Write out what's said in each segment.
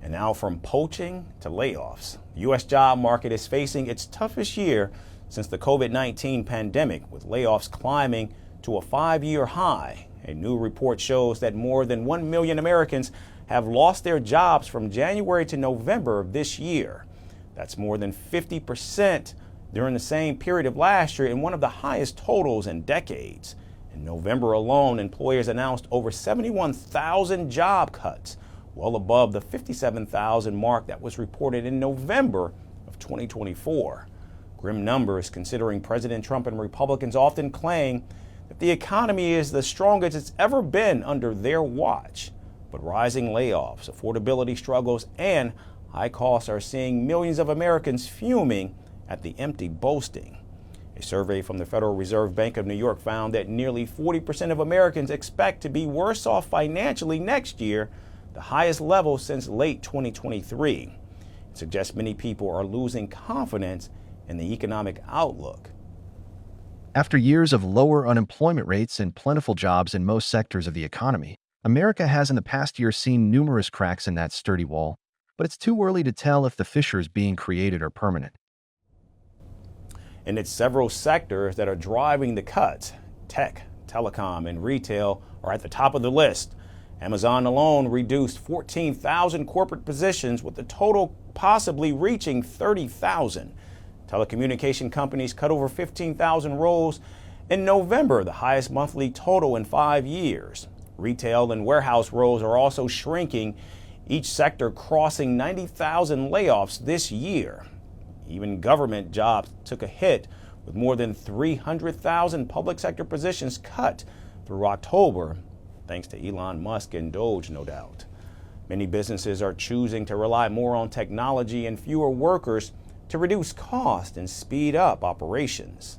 And now from poaching to layoffs, the U.S. job market is facing its toughest year since the COVID-19 pandemic, with layoffs climbing to a 5-year high. A new report shows that more than 1 million Americans have lost their jobs from January to November of this year. That's more than 50% during the same period of last year and one of the highest totals in decades. In November alone, employers announced over 71,000 job cuts, well above the 57,000 mark that was reported in November of 2024. Grim numbers, considering President Trump and Republicans often claim that the economy is the strongest it's ever been under their watch. But rising layoffs, affordability struggles, and high costs are seeing millions of Americans fuming at the empty boasting. A survey from the Federal Reserve Bank of New York found that nearly 40% of Americans expect to be worse off financially next year, the highest level since late 2023. It suggests many people are losing confidence in the economic outlook. After years of lower unemployment rates and plentiful jobs in most sectors of the economy, America has in the past year seen numerous cracks in that sturdy wall, but it's too early to tell if the fissures being created are permanent. And it's several sectors that are driving the cuts. Tech, telecom, and retail are at the top of the list. Amazon alone reduced 14,000 corporate positions, with the total possibly reaching 30,000. Telecommunication companies cut over 15,000 roles in November, the highest monthly total in 5 years. Retail and warehouse roles are also shrinking, each sector crossing 90,000 layoffs this year. Even government jobs took a hit, with more than 300,000 public sector positions cut through October, thanks to Elon Musk and Doge, no doubt. Many businesses are choosing to rely more on technology and fewer workers to reduce cost and speed up operations.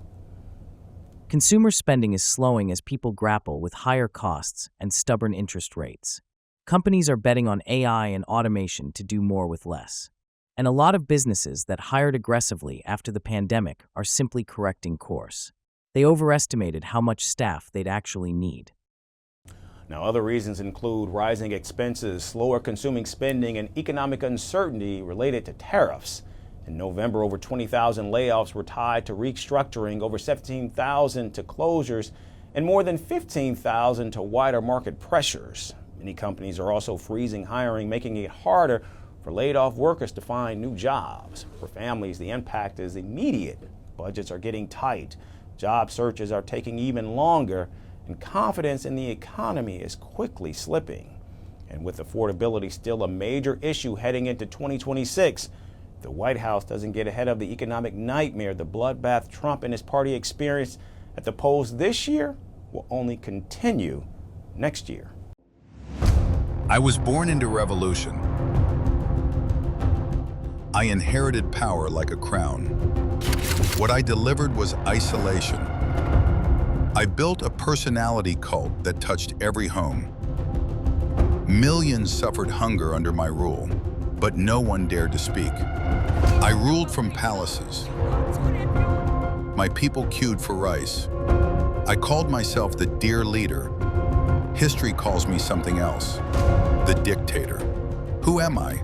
Consumer spending is slowing as people grapple with higher costs and stubborn interest rates. Companies are betting on AI and automation to do more with less. And a lot of businesses that hired aggressively after the pandemic are simply correcting course. They overestimated how much staff they'd actually need. Now, other reasons include rising expenses, slower consuming spending, and economic uncertainty related to tariffs. In November, over 20,000 layoffs were tied to restructuring, over 17,000 to closures, and more than 15,000 to wider market pressures. Many companies are also freezing hiring, making it harder for laid-off workers to find new jobs. For families, the impact is immediate. Budgets are getting tight, job searches are taking even longer, and confidence in the economy is quickly slipping. And with affordability still a major issue heading into 2026, the White House doesn't get ahead of the economic nightmare the bloodbath Trump and his party experienced at the polls this year will only continue next year. I was born into revolution. I inherited power like a crown. What I delivered was isolation. I built a personality cult that touched every home. Millions suffered hunger under my rule, but no one dared to speak. I ruled from palaces. My people queued for rice. I called myself the dear leader. History calls me something else, the dictator. Who am I?